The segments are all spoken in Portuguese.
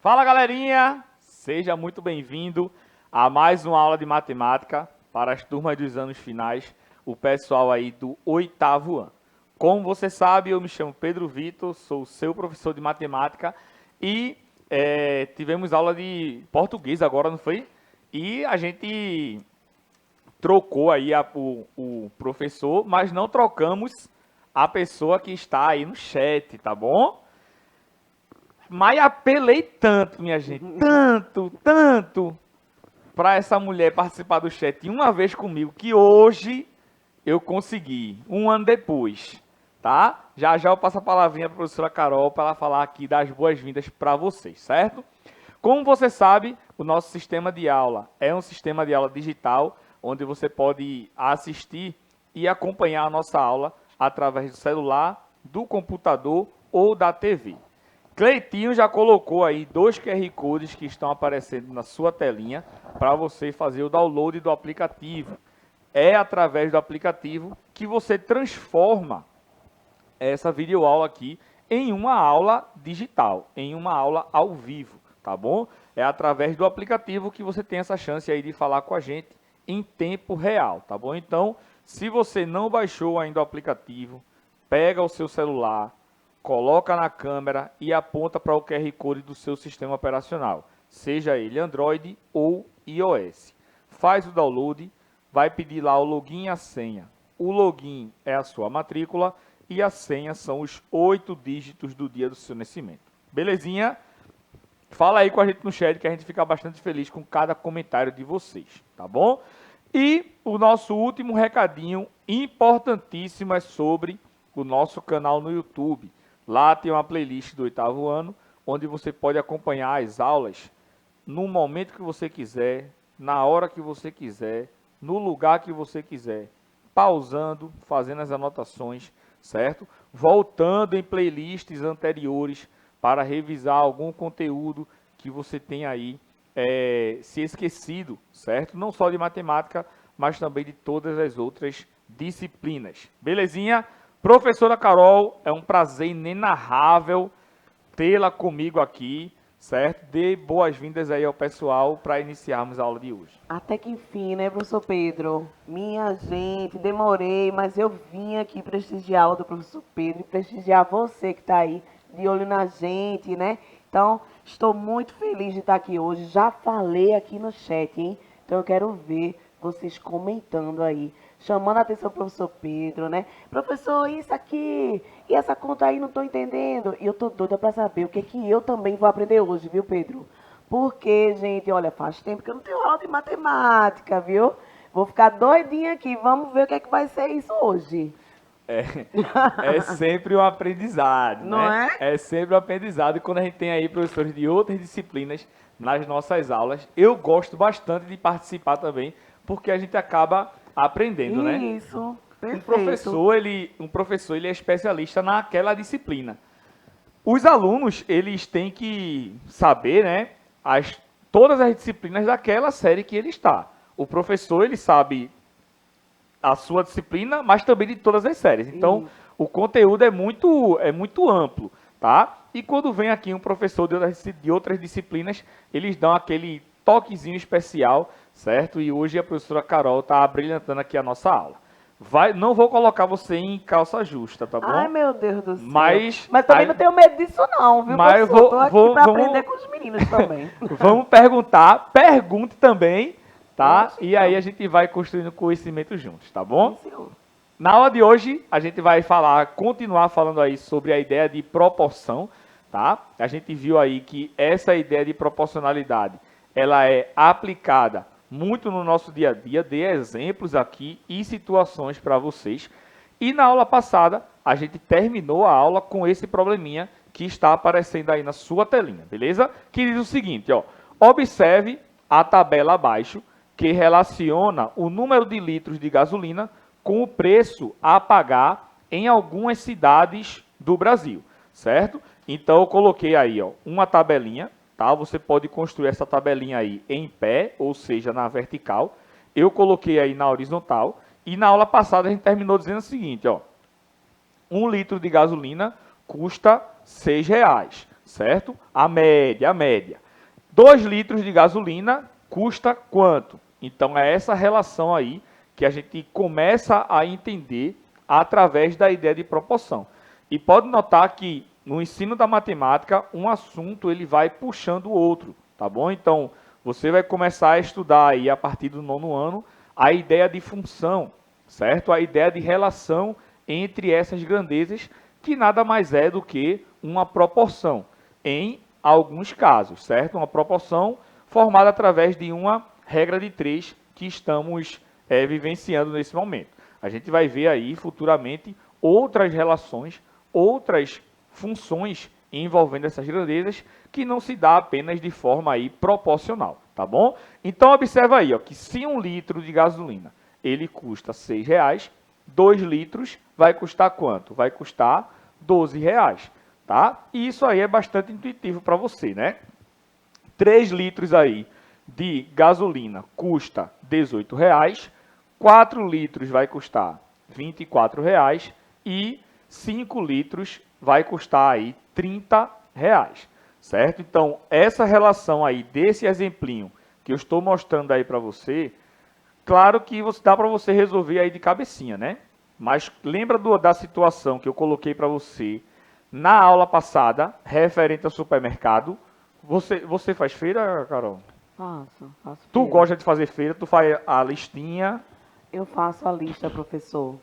Fala, galerinha! Seja muito bem-vindo a mais uma aula de matemática para as turmas dos anos finais, o pessoal aí do 8º ano. Como você sabe, eu me chamo Pedro Vitor, sou seu professor de matemática e tivemos aula de português agora, não foi? E a gente trocou aí o professor, mas não trocamos a pessoa que está aí no chat, tá bom? Mas apelei tanto, minha gente, tanto, para essa mulher participar do chat uma vez comigo, que hoje eu consegui, um ano depois, tá? Já já eu passo a palavrinha para a professora Carol para ela falar aqui das boas-vindas para vocês, certo? Como você sabe, o nosso sistema de aula é um sistema de aula digital, onde você pode assistir e acompanhar a nossa aula através do celular, do computador ou da TV. Cleitinho já colocou aí 2 QR Codes que estão aparecendo na sua telinha para você fazer o download do aplicativo. É através do aplicativo que você transforma essa videoaula aqui em uma aula digital, em uma aula ao vivo, tá bom? É através do aplicativo que você tem essa chance aí de falar com a gente em tempo real, tá bom? Então, se você não baixou ainda o aplicativo, pega o seu celular, coloca na câmera e aponta para o QR Code do seu sistema operacional, seja ele Android ou iOS. Faz o download, vai pedir lá o login e a senha. O login é a sua matrícula e a senha são os 8 dígitos do dia do seu nascimento. Belezinha? Fala aí com a gente no chat que a gente fica bastante feliz com cada comentário de vocês, tá bom? E o nosso último recadinho importantíssimo é sobre o nosso canal no YouTube. Lá tem uma playlist do 8º ano, onde você pode acompanhar as aulas no momento que você quiser, na hora que você quiser, no lugar que você quiser, pausando, fazendo as anotações, certo? Voltando em playlists anteriores para revisar algum conteúdo que você tem aí se esquecido, certo? Não só de matemática, mas também de todas as outras disciplinas. Belezinha? Professora Carol, é um prazer inenarrável tê-la comigo aqui, certo? Dê boas-vindas aí ao pessoal para iniciarmos a aula de hoje. Até que enfim, né, professor Pedro? Minha gente, demorei, mas eu vim aqui prestigiar a aula do professor Pedro e prestigiar você que está aí de olho na gente, né? Então, estou muito feliz de estar aqui hoje. Já falei aqui no chat, hein? Então, eu quero ver vocês comentando aí, chamando a atenção do professor Pedro, né? Professor, isso aqui, e essa conta aí, não estou entendendo. E eu tô doida para saber o que que eu também vou aprender hoje, viu, Pedro? Porque, gente, olha, faz tempo que eu não tenho aula de matemática, viu? Vou ficar doidinha aqui. Vamos ver o que é que vai ser isso hoje. É sempre um aprendizado, Não né? é? É sempre um aprendizado. E quando a gente tem aí professores de outras disciplinas nas nossas aulas, eu gosto bastante de participar também, porque a gente acaba aprendendo, né? Isso, Um perfeito. professor, ele é especialista naquela disciplina. Os alunos, eles têm que saber, né, todas as disciplinas daquela série que ele está. O professor, ele sabe a sua disciplina, mas também de todas as séries. Então, o conteúdo é muito amplo, tá? E quando vem aqui um professor de outras disciplinas, eles dão aquele toquezinho especial, certo? E hoje a professora Carol está abrilhantando aqui a nossa aula. Não vou colocar você em calça justa, tá bom? Ai, meu Deus do céu. Mas também não tenho medo disso não, viu, mas professor? Estou aqui para aprender com os meninos também. Vamos perguntar, pergunte também, tá? Oxe, E aí a gente vai construindo conhecimento juntos, tá bom? Sim, senhor. Na aula de hoje, a gente vai continuar falando aí sobre a ideia de proporção, tá? A gente viu aí que essa ideia de proporcionalidade, ela é aplicada muito no nosso dia a dia, dei exemplos aqui e situações para vocês. E na aula passada, a gente terminou a aula com esse probleminha que está aparecendo aí na sua telinha, beleza? Que diz o seguinte, ó, observe a tabela abaixo, que relaciona o número de litros de gasolina com o preço a pagar em algumas cidades do Brasil, certo? Então, eu coloquei aí, ó, uma tabelinha, tá? Você pode construir essa tabelinha aí em pé, ou seja, na vertical. Eu coloquei aí na horizontal. E na aula passada a gente terminou dizendo o seguinte, ó. 1 litro de gasolina custa R$ 6, certo? A média. 2 litros de gasolina custa quanto? Então é essa relação aí que a gente começa a entender através da ideia de proporção. E pode notar que no ensino da matemática, um assunto ele vai puxando o outro, tá bom? Então, você vai começar a estudar aí a partir do 9º ano a ideia de função, certo? A ideia de relação entre essas grandezas, que nada mais é do que uma proporção, em alguns casos, certo? Uma proporção formada através de uma regra de 3 que estamos vivenciando nesse momento. A gente vai ver aí futuramente outras relações, outras funções envolvendo essas grandezas que não se dá apenas de forma aí proporcional, tá bom? Então observa aí, ó, que se 1 litro de gasolina ele custa R$6, 2 litros vai custar quanto? Vai custar R$12, tá? E isso aí é bastante intuitivo para você, né? 3 litros aí de gasolina custa R$18, 4 litros vai custar R$24 e 5 litros vai custar aí R$30, certo? Então, essa relação aí desse exemplinho que eu estou mostrando aí para você, claro que dá para você resolver aí de cabecinha, né? Mas lembra da situação que eu coloquei para você na aula passada, referente ao supermercado. Você faz feira, Carol? Faço Tu feira. gosta de fazer feira, tu faz a listinha. Eu faço a lista, professor.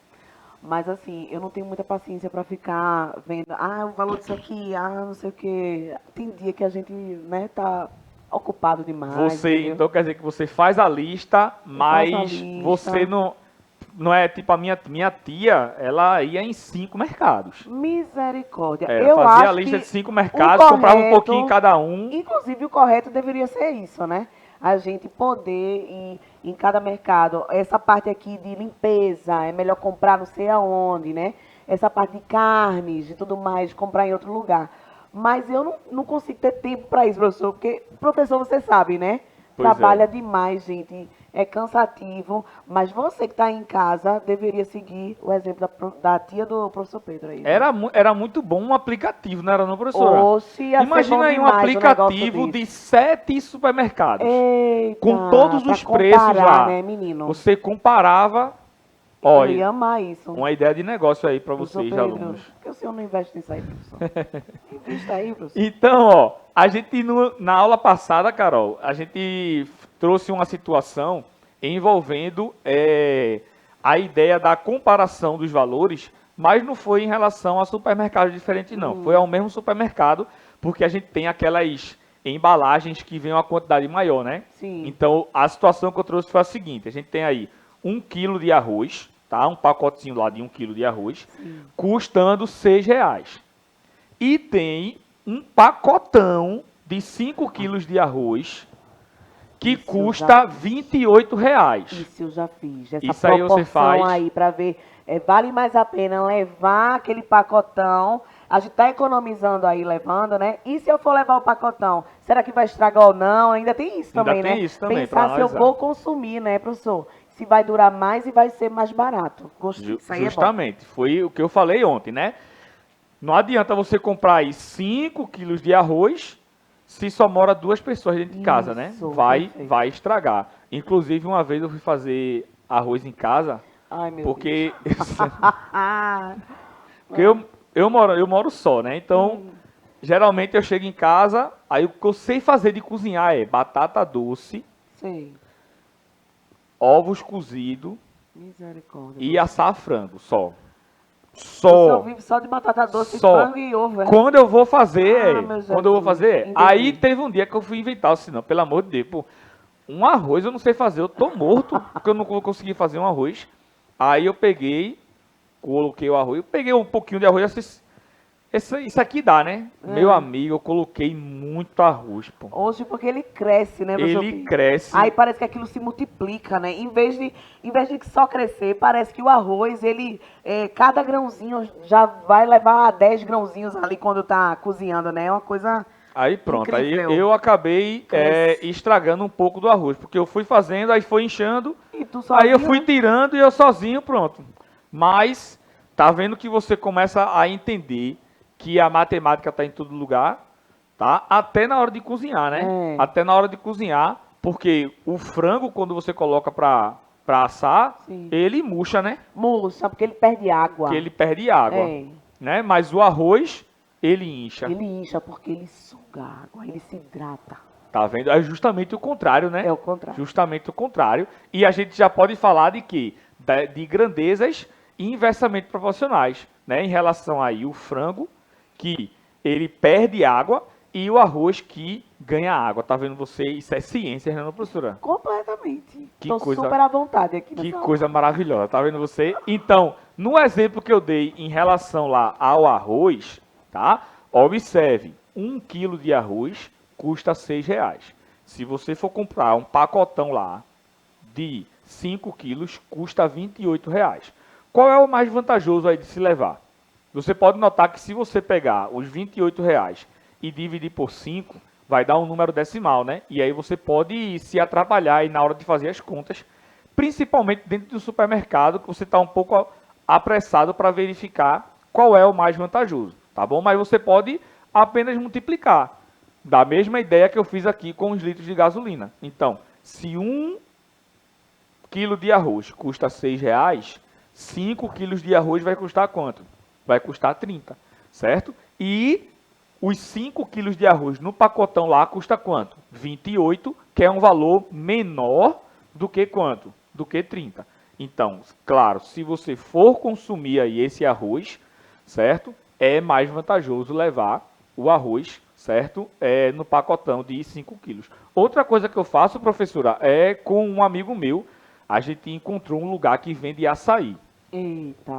Mas assim, eu não tenho muita paciência para ficar vendo, o valor disso aqui, não sei o quê. Tem dia que a gente, né, tá ocupado demais. Você, entendeu? então quer dizer que você faz a lista, mas faço a lista. você não é tipo a minha tia, ela ia em 5 mercados. Misericórdia. É, Eu fazia acho a lista que de 5 mercados, o comprava um correto- pouquinho em cada um. Inclusive, o correto deveria ser isso, né? A gente poder ir em cada mercado. Essa parte aqui de limpeza, é melhor comprar não sei aonde, né? Essa parte de carnes e tudo mais, comprar em outro lugar. Mas eu não consigo ter tempo para isso, professor, porque professor, você sabe, né? Pois é. Trabalha demais, gente. É cansativo, mas você que está em casa deveria seguir o exemplo da tia do professor Pedro aí. Né? Era muito bom um aplicativo, não era não, professora? Oxe, ia ser Imagina bom aí um demais o negócio aplicativo de desse. 7 supermercados. Eita, Com todos pra os preços comparar, lá. né, menino? Você comparava. Eu Olha, ia amar isso. uma ideia de negócio aí para Professor vocês, Pedro, alunos. por que o senhor não investe nisso aí, professor? Investa aí, professor. Então, ó, a gente na aula passada, Carol, a gente trouxe uma situação envolvendo a ideia da comparação dos valores, mas não foi em relação a supermercados diferentes, não. Foi ao mesmo supermercado, porque a gente tem aquelas embalagens que vêm uma quantidade maior, né? Sim. Então, a situação que eu trouxe foi a seguinte: a gente tem aí 1 quilo de arroz, tá? Um pacotinho lá de 1 quilo de arroz, custando R$6. E tem um pacotão de 5 quilos de arroz que Isso eu custa já R$28. Isso eu já fiz. Essa Isso aí você proporção faz. aí para ver, vale mais a pena levar aquele pacotão. A gente tá economizando aí, levando, né? E se eu for levar o pacotão, será que vai estragar ou não? Ainda tem isso Ainda também, tem né? isso também, pra Pensar se eu analisar. vou consumir, né, professor? Se vai durar mais e vai ser mais barato. Gostei. Isso aí é bom. Justamente, foi o que eu falei ontem, né? Não adianta você comprar aí 5 quilos de arroz se só mora 2 pessoas dentro de casa, né? Isso, perfeito. Vai estragar. Inclusive, uma vez eu fui fazer arroz em casa, Ai, meu porque, Deus. porque eu moro só, né? Então, geralmente eu chego em casa, aí o que eu sei fazer de cozinhar é batata doce, Sei. ovos cozidos Misericórdia. e assar frango, só. O senhor Só. vive só de batata doce, Só. frango e ovo, né? Quando eu vou fazer, meu quando eu vou Jesus, fazer, entendi. aí teve um dia que eu fui inventar, assim, não, pelo amor de Deus, pô, um arroz eu não sei fazer, eu tô morto, porque eu não vou conseguir fazer um arroz. Aí eu peguei, coloquei o arroz, eu peguei um pouquinho de arroz, isso aqui dá, né? Meu amigo, eu coloquei muito arroz, pô. Hoje, porque ele cresce, né, professor? Ele cresce. Aí parece que aquilo se multiplica, né? Em vez de só crescer, parece que o arroz, ele, cada grãozinho já vai levar 10 grãozinhos ali quando tá cozinhando, né? É uma coisa... Aí pronto, Incrível. aí eu acabei Cresce. estragando um pouco do arroz, porque eu fui fazendo, aí foi inchando, E tu aí eu sozinho, fui né? tirando e eu sozinho, pronto. Mas, tá vendo que você começa a entender que a matemática está em todo lugar, tá? Até na hora de cozinhar, né? É. Até na hora de cozinhar, porque o frango, quando você coloca para assar, Sim. ele murcha, né? Murcha, porque ele perde água. Que ele perde água, É. né? Mas o arroz, ele incha. Ele incha porque ele suga água, ele se hidrata. Tá vendo? É justamente o contrário, né? É o contrário. Justamente o contrário. E a gente já pode falar de quê? De grandezas inversamente proporcionais, né? Em relação aí o frango, que ele perde água, e o arroz que ganha água. Tá vendo você? Isso é ciência, né, professora? Completamente. Que Tô coisa- super à vontade aqui Que nessa coisa maravilhosa, tá vendo você? Então, no exemplo que eu dei em relação lá ao arroz, tá? Observe, 1 quilo de arroz custa R$ 6. Se você for comprar um pacotão lá de 5 quilos, custa R$ 28. Qual é o mais vantajoso aí de se levar? Você pode notar que se você pegar os R$ 28 e dividir por 5, vai dar um número decimal, né? E aí você pode se atrapalhar aí na hora de fazer as contas, principalmente dentro do supermercado, que você está um pouco apressado para verificar qual é o mais vantajoso, tá bom? Mas você pode apenas multiplicar, da mesma ideia que eu fiz aqui com os litros de gasolina. Então, se 1 quilo de arroz custa R$ 6, 5 quilos de arroz vai custar quanto? Vai custar 30, certo? E os 5 quilos de arroz no pacotão lá custa quanto? 28, que é um valor menor do que quanto? Do que 30. Então, claro, se você for consumir aí esse arroz, certo? É mais vantajoso levar o arroz, certo? No pacotão de 5 quilos. Outra coisa que eu faço, professora, é com um amigo meu, a gente encontrou um lugar que vende açaí. Eita.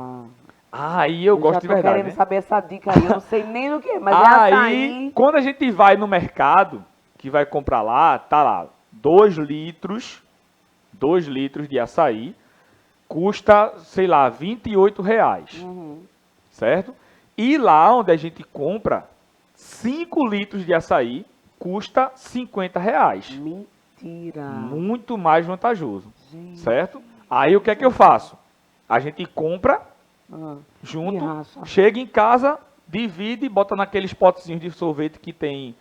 Aí eu gosto de já tô verdade, querendo né? saber essa dica aí. Eu não sei nem do que, mas é Aí, açaí. quando a gente vai no mercado, que vai comprar lá, tá lá, 2 litros de açaí, custa, sei lá, R$ 28, Uhum. certo? E lá onde a gente compra, 5 litros de açaí, custa R$ 50. Mentira. Muito mais vantajoso, Gente. certo? Aí o que é que eu faço? A gente compra Ah, junto, e racha. chega em casa, divide, bota naqueles potezinhos de sorvete que tem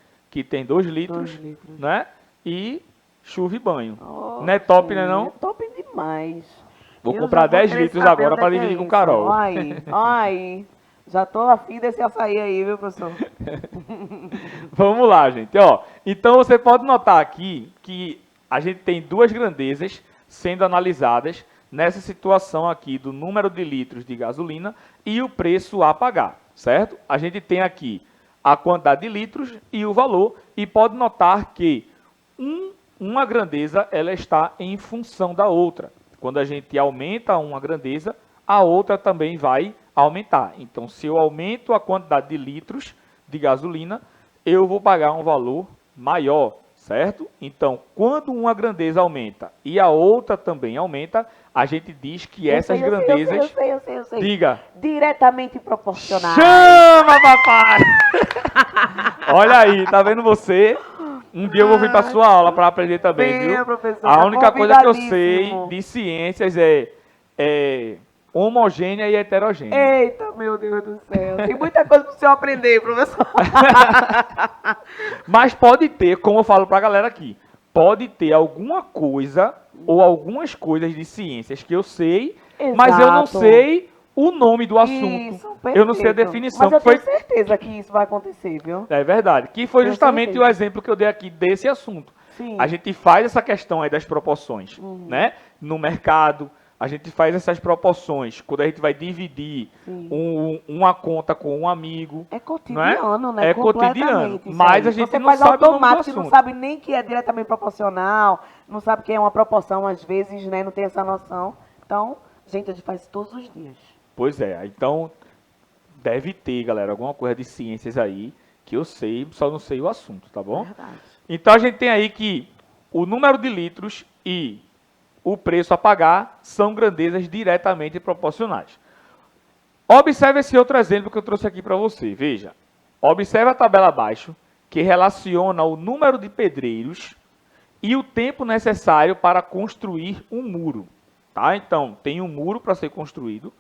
2 litros, 2 litros. né? E chuva e banho. Oh, Não é top, né não? É top demais. Vou Eu comprar já 10 querer litros saber agora onde para é que dividir é com isso. Carol. Olha aí. Já tô afim desse açaí aí, viu, professor? Vamos lá, gente. Ó, então você pode notar aqui que a gente tem duas grandezas sendo analisadas nessa situação aqui do número de litros de gasolina e o preço a pagar, certo? A gente tem aqui a quantidade de litros e o valor, e pode notar que uma grandeza ela está em função da outra. Quando a gente aumenta uma grandeza, a outra também vai aumentar. Então, se eu aumento a quantidade de litros de gasolina, eu vou pagar um valor maior, certo? Então, quando uma grandeza aumenta e a outra também aumenta, a gente diz que essas grandezas... Eu sei. Diga. Diretamente proporcionais. Chama, papai! Olha aí, tá vendo você? Um dia eu vou vir para sua aula para aprender também, Venha, viu? professor, A tá única coisa que eu sei convidadíssimo. de ciências é homogênea e heterogênea. Eita, meu Deus do céu. Tem muita coisa para o senhor aprender, professor. Mas pode ter, como eu falo para a galera aqui, pode ter alguma coisa ou algumas coisas de ciências que eu sei, mas eu não Exato. sei o nome do assunto. Isso, Eu não sei a perfeito. definição. Mas eu que foi... tenho certeza que isso vai acontecer, viu? É verdade. Que foi Tenho justamente certeza. o exemplo que eu dei aqui desse assunto. Sim. A gente faz essa questão aí das proporções, né? No mercado, a gente faz essas proporções. Quando a gente vai dividir uma conta com um amigo. É cotidiano, né? É Completamente cotidiano. isso Mas aí. a gente Você não faz sabe o nome do automático, não assunto. sabe nem que é diretamente proporcional, não sabe que é uma proporção, às vezes, né? Não tem essa noção. Então, gente, a gente faz todos os dias. Pois é. Então, deve ter, galera, alguma coisa de ciências aí que eu sei, só não sei o assunto, tá bom? Verdade. Então, a gente tem aí que o número de litros e o preço a pagar são grandezas diretamente proporcionais. Observe esse outro exemplo que eu trouxe aqui para você. Veja, observe a tabela abaixo, que relaciona o número de pedreiros e o tempo necessário para construir um muro. Tá? Então, tem um muro para ser construído.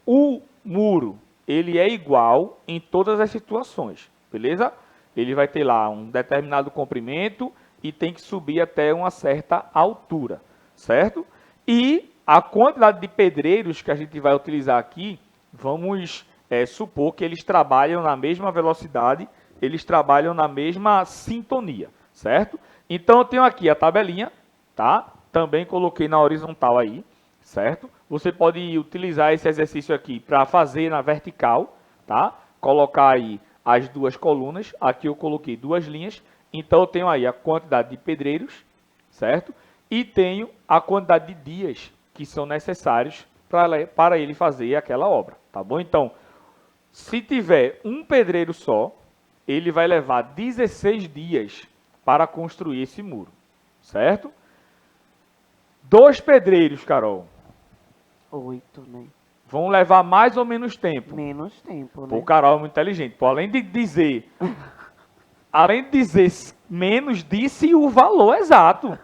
O muro, ele é igual em todas as situações, beleza? ele vai ter lá um determinado comprimento e tem que subir até uma certa altura, certo? E a quantidade de pedreiros que a gente vai utilizar aqui, vamos supor que eles trabalham na mesma velocidade, eles trabalham na mesma sintonia, certo? Então eu tenho aqui a tabelinha, tá? Também coloquei na horizontal aí, certo? Você pode utilizar esse exercício aqui para fazer na vertical, tá? Colocar aí as duas colunas, aqui eu coloquei duas linhas, então eu tenho aí a quantidade de pedreiros, certo? E tenho a quantidade de dias que são necessários para ele fazer aquela obra, tá bom? Então, se tiver um pedreiro só, ele vai levar 16 dias para construir esse muro, certo? 2 pedreiros, Carol, 8, né? vão levar mais ou menos tempo. Menos tempo, né? O Carol é muito inteligente. Pô, além de dizer menos, disse o valor exato.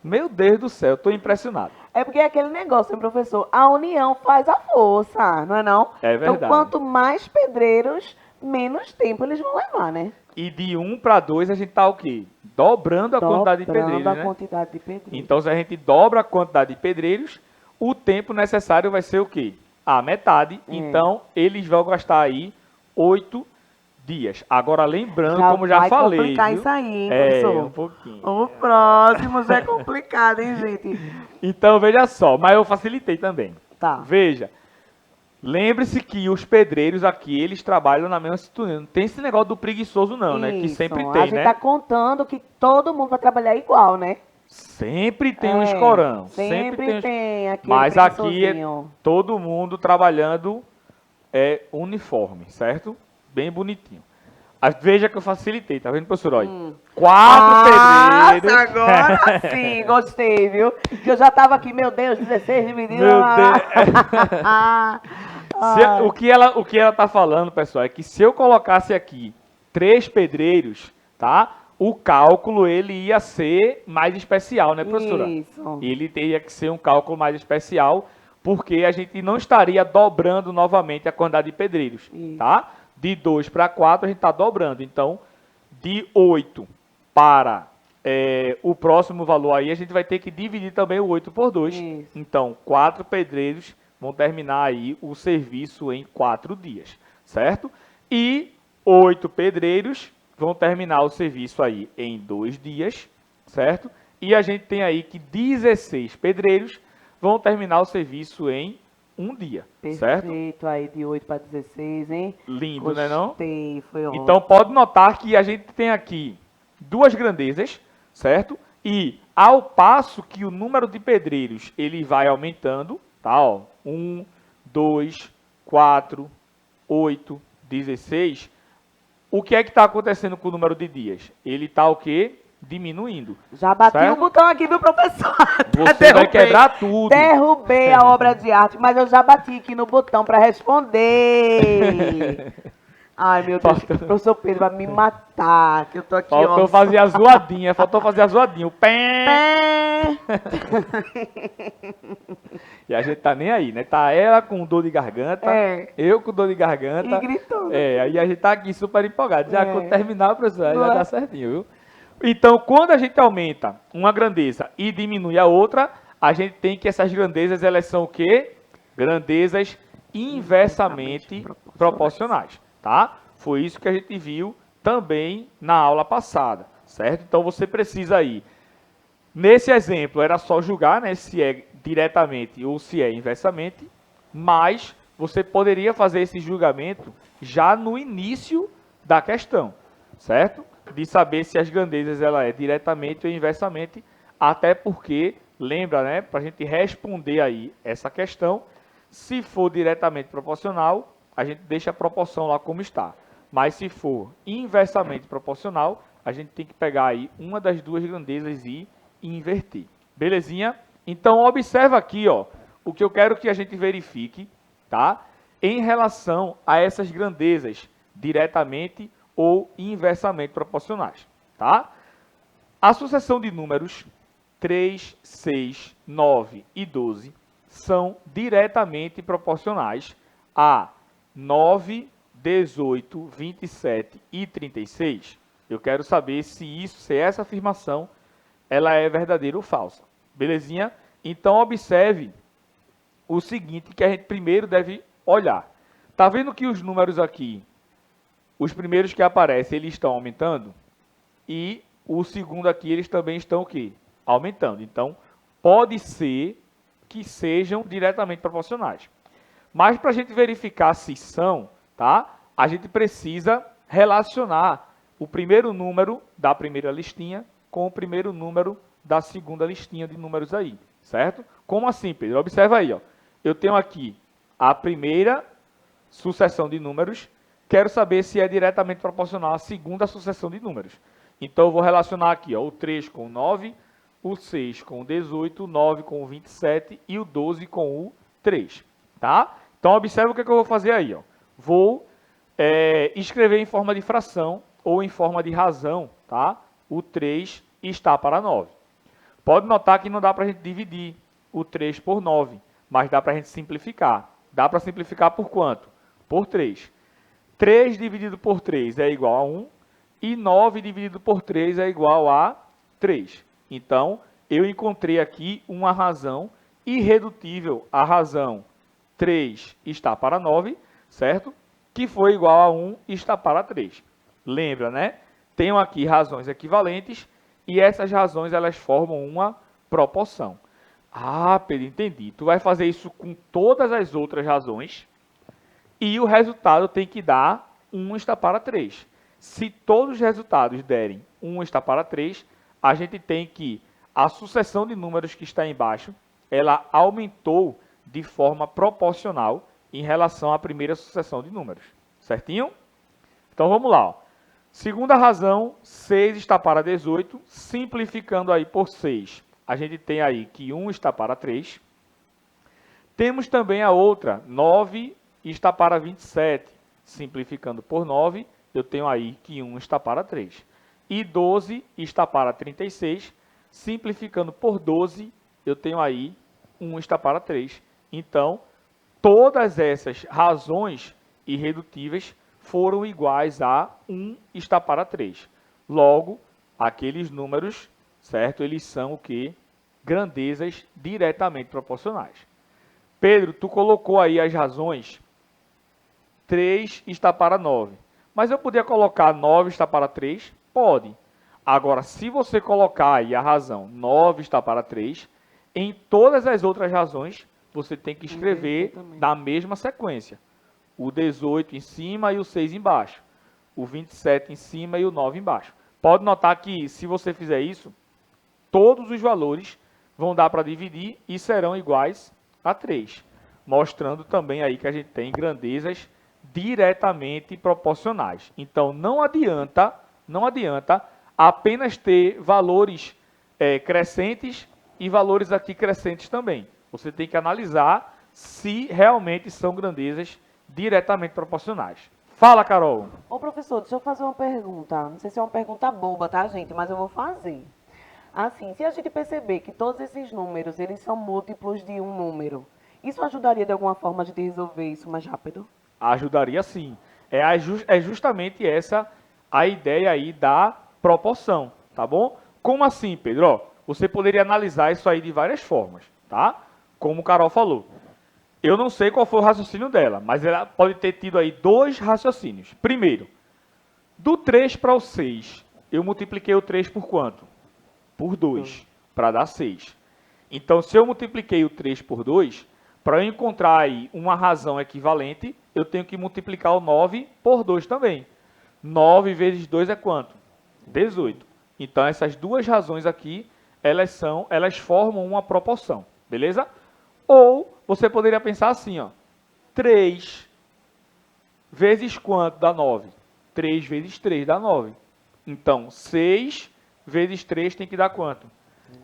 Meu Deus do céu, estou impressionado. É porque é aquele negócio, hein, professor? A união faz a força, não é não? É verdade. Então, quanto mais pedreiros, menos tempo eles vão levar, né? E de 1 para 2 a gente está o quê? Dobrando a quantidade de pedreiros, a né? quantidade de pedreiros. Então, se a gente dobra a quantidade de pedreiros, o tempo necessário vai ser o quê? A metade. Então, eles vão gastar aí 8 dias. Agora, lembrando, como já falei... Vai complicar viu? isso aí, hein, professor? Um pouquinho. O próximo já é complicado, hein, gente? Então, veja só. Mas eu facilitei também. Tá. Veja. Lembre-se que os pedreiros aqui, eles trabalham na mesma sintonia. Não tem esse negócio do preguiçoso não, né? Que sempre A tem, gente né? tá contando que todo mundo vai trabalhar igual, né? Sempre tem um escorão. Sempre tem aquele Mas aqui é preguiçosinho. todo mundo trabalhando uniforme, certo? Bem bonitinho. Veja que eu facilitei, tá vendo, professor? Olha, 4 pedreiros. Agora sim, gostei, viu? Que eu já tava aqui, meu Deus, 16 dividido. Meu Deus. O que ela tá falando, pessoal, é que se eu colocasse aqui 3 pedreiros, tá? O cálculo, ele ia ser mais especial, né, professora? Isso. Ele teria que ser um cálculo mais especial, porque a gente não estaria dobrando novamente a quantidade de pedreiros, tá? De 2 para 4, a gente está dobrando. Então, de 8 para o próximo valor aí, a gente vai ter que dividir também o 8 por 2. Isso. Então, 4 pedreiros vão terminar aí o serviço em 4 dias, certo? E 8 pedreiros vão terminar o serviço aí em 2 dias, certo? E a gente tem aí que 16 pedreiros vão terminar o serviço em 1 dia, certo? Perfeito, aí de 8 para 16, hein? Lindo, né não? Gostei, foi ótimo. Então pode notar que a gente tem aqui 2 grandezas, certo? E ao passo que o número de pedreiros ele vai aumentando, tá? Ó, 1, 2, 4, 8, 16. O que é que está acontecendo com o número de dias? Ele está o quê? Diminuindo. Já bati certo? o botão aqui, viu, professor? Você vai quebrar tudo. Derrubei a obra de arte, mas eu já bati aqui no botão para responder. Ai, meu Deus, o professor Pedro vai me matar, que eu tô aqui, Faltou fazer a zoadinha, o pé. E a gente tá nem aí, né? Tá ela com dor de garganta, eu com dor de garganta. E gritando. Aí a gente tá aqui super empolgado. Já quando terminar, professor, aí vai dar certinho, viu? Então, quando a gente aumenta uma grandeza e diminui a outra, a gente tem que essas grandezas, elas são o quê? Grandezas inversamente proporcionais, tá? Foi isso que a gente viu também na aula passada, certo? Então, você precisa aí, nesse exemplo, era só julgar, né, se é diretamente ou se é inversamente, mas você poderia fazer esse julgamento já no início da questão, certo? De saber se as grandezas ela é diretamente ou inversamente, até porque, lembra, né, para a gente responder aí essa questão, se for diretamente proporcional, a gente deixa a proporção lá como está. Mas se for inversamente proporcional, a gente tem que pegar aí uma das duas grandezas e inverter. Belezinha? Então, observa aqui, ó, o que eu quero que a gente verifique, tá? Em relação a essas grandezas diretamente ou inversamente proporcionais, tá? A sucessão de números 3, 6, 9 e 12 são diretamente proporcionais a 9, 18, 27 e 36. Eu quero saber se essa afirmação ela é verdadeira ou falsa. Belezinha? Então, observe o seguinte que a gente primeiro deve olhar. Tá vendo que os números aqui, os primeiros que aparecem, eles estão aumentando? E o segundo aqui, eles também estão o quê? Aumentando. Então, pode ser que sejam diretamente proporcionais. Mas para a gente verificar se são, tá? A gente precisa relacionar o primeiro número da primeira listinha com o primeiro número da segunda listinha de números aí, certo? Como assim, Pedro? Observa aí, ó. Eu tenho aqui a primeira sucessão de números, quero saber se é diretamente proporcional à segunda sucessão de números. Então, eu vou relacionar aqui, ó, o 3 com o 9, o 6 com o 18, o 9 com o 27 e o 12 com o 3, tá? Então, observa o que eu vou fazer aí, ó. Vou escrever em forma de fração ou em forma de razão, tá? O 3 está para 9. Pode notar que não dá para a gente dividir o 3 por 9, mas dá para a gente simplificar. Dá para simplificar por quanto? Por 3. 3 dividido por 3 é igual a 1 e 9 dividido por 3 é igual a 3. Então, eu encontrei aqui uma razão irredutível. A razão 3 está para 9, certo? Que foi igual a 1 está para 3. Lembra, né? Tenho aqui razões equivalentes e essas razões elas formam uma proporção. Ah, Pedro, entendi. Tu vai fazer isso com todas as outras razões e o resultado tem que dar 1 está para 3. Se todos os resultados derem 1 está para 3, a gente tem que a sucessão de números que está embaixo, ela aumentou de forma proporcional em relação à primeira sucessão de números. Certinho? Então, vamos lá. Ó. Segunda razão, 6 está para 18. Simplificando aí por 6, a gente tem aí que 1 está para 3. Temos também a outra, 9 está para 27. Simplificando por 9, eu tenho aí que 1 está para 3. E 12 está para 36. Simplificando por 12, eu tenho aí 1 está para 3. Então, todas essas razões irredutíveis foram iguais a 1 está para 3. Logo, aqueles números, certo? Eles são o quê? Grandezas diretamente proporcionais. Pedro, tu colocou aí as razões 3 está para 9. Mas eu podia colocar 9 está para 3? Pode. Agora, se você colocar aí a razão 9 está para 3, em todas as outras razões, você tem que escrever na mesma sequência. O 18 em cima e o 6 embaixo. O 27 em cima e o 9 embaixo. Pode notar que, se você fizer isso, todos os valores vão dar para dividir e serão iguais a 3. Mostrando também aí que a gente tem grandezas diretamente proporcionais. Então, não adianta apenas ter valores crescentes e valores aqui crescentes também. Você tem que analisar se realmente são grandezas diretamente proporcionais. Fala, Carol. Ô, professor, deixa eu fazer uma pergunta. Não sei se é uma pergunta boba, tá, gente? Mas eu vou fazer. Assim, se a gente perceber que todos esses números, eles são múltiplos de um número, isso ajudaria de alguma forma a gente resolver isso mais rápido? Ajudaria sim. É justamente essa a ideia aí da proporção, tá bom? Como assim, Pedro? Ó, você poderia analisar isso aí de várias formas, tá? Como o Carol falou. Eu não sei qual foi o raciocínio dela, mas ela pode ter tido aí dois raciocínios. Primeiro, do 3 para o 6, eu multipliquei o 3 por quanto? Por 2, para dar 6. Então, se eu multipliquei o 3 por 2, para eu encontrar aí uma razão equivalente, eu tenho que multiplicar o 9 por 2 também. 9 vezes 2 é quanto? 18. Então, essas duas razões aqui, elas formam uma proporção, beleza? Ou você poderia pensar assim, ó, 3 vezes quanto dá 9? 3 vezes 3 dá 9. Então, 6 vezes 3 tem que dar quanto?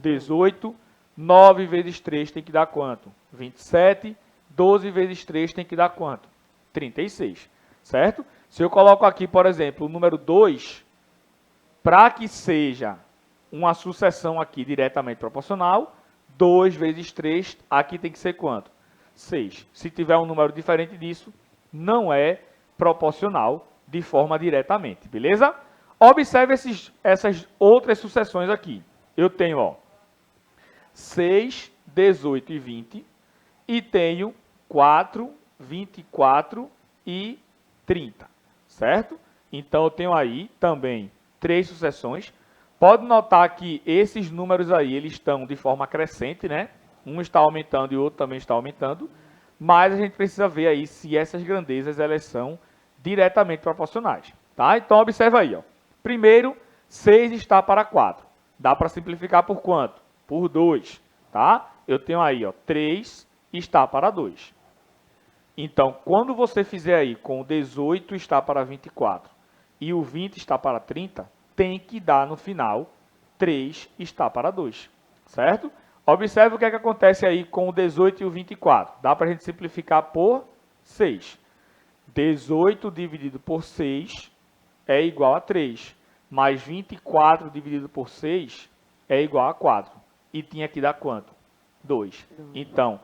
18. 9 vezes 3 tem que dar quanto? 27. 12 vezes 3 tem que dar quanto? 36. Certo? Se eu coloco aqui, por exemplo, o número 2, para que seja uma sucessão aqui diretamente proporcional, 2 vezes 3, aqui tem que ser quanto? 6. Se tiver um número diferente disso, não é proporcional de forma diretamente, beleza? Observe essas outras sucessões aqui. Eu tenho, ó, 6, 18 e 20. E tenho 4, 24 e 30. Certo? Então, eu tenho aí também 3 sucessões. Pode notar que esses números aí, eles estão de forma crescente, né? Um está aumentando e o outro também está aumentando. Mas a gente precisa ver aí se essas grandezas, elas são diretamente proporcionais. Tá? Então, observa aí, ó. Primeiro, 6 está para 4. Dá para simplificar por quanto? Por 2. Tá? Eu tenho aí, ó, 3 está para 2. Então, quando você fizer aí com o 18 está para 24 e o 20 está para 30, tem que dar no final 3 está para 2. Certo? Observe o que é que acontece aí com o 18 e o 24. Dá para a gente simplificar por 6. 18 dividido por 6 é igual a 3. Mais 24 dividido por 6 é igual a 4. E tinha que dar quanto? 2. Então,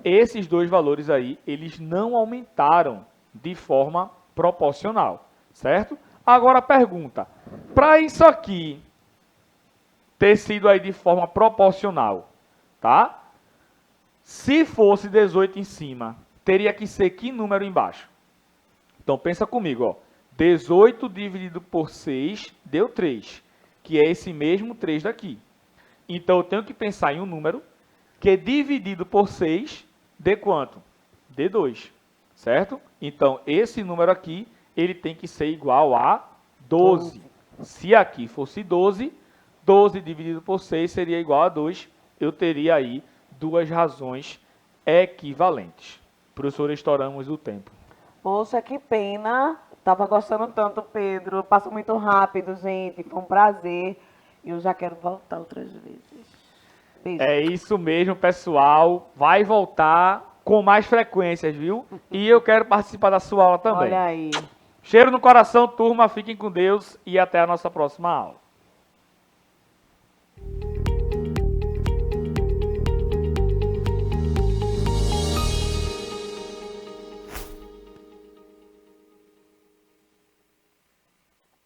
esses dois valores aí, eles não aumentaram de forma proporcional. Certo? Agora a pergunta. Para isso aqui ter sido aí de forma proporcional, tá? Se fosse 18 em cima, teria que ser que número embaixo? Então, pensa comigo, ó. 18 dividido por 6 deu 3, que é esse mesmo 3 daqui. Então, eu tenho que pensar em um número que dividido por 6 dê quanto? Dê 2, certo? Então, esse número aqui, ele tem que ser igual a 12. Se aqui fosse 12, 12 dividido por 6 seria igual a 2. Eu teria aí duas razões equivalentes. Professor, estouramos o tempo. Poxa, que pena. Tava gostando tanto, Pedro. Passou muito rápido, gente. Foi um prazer. E eu já quero voltar outras vezes. Beijo. É isso mesmo, pessoal. Vai voltar com mais frequências, viu? E eu quero participar da sua aula também. Olha aí. Cheiro no coração, turma. Fiquem com Deus e até a nossa próxima aula.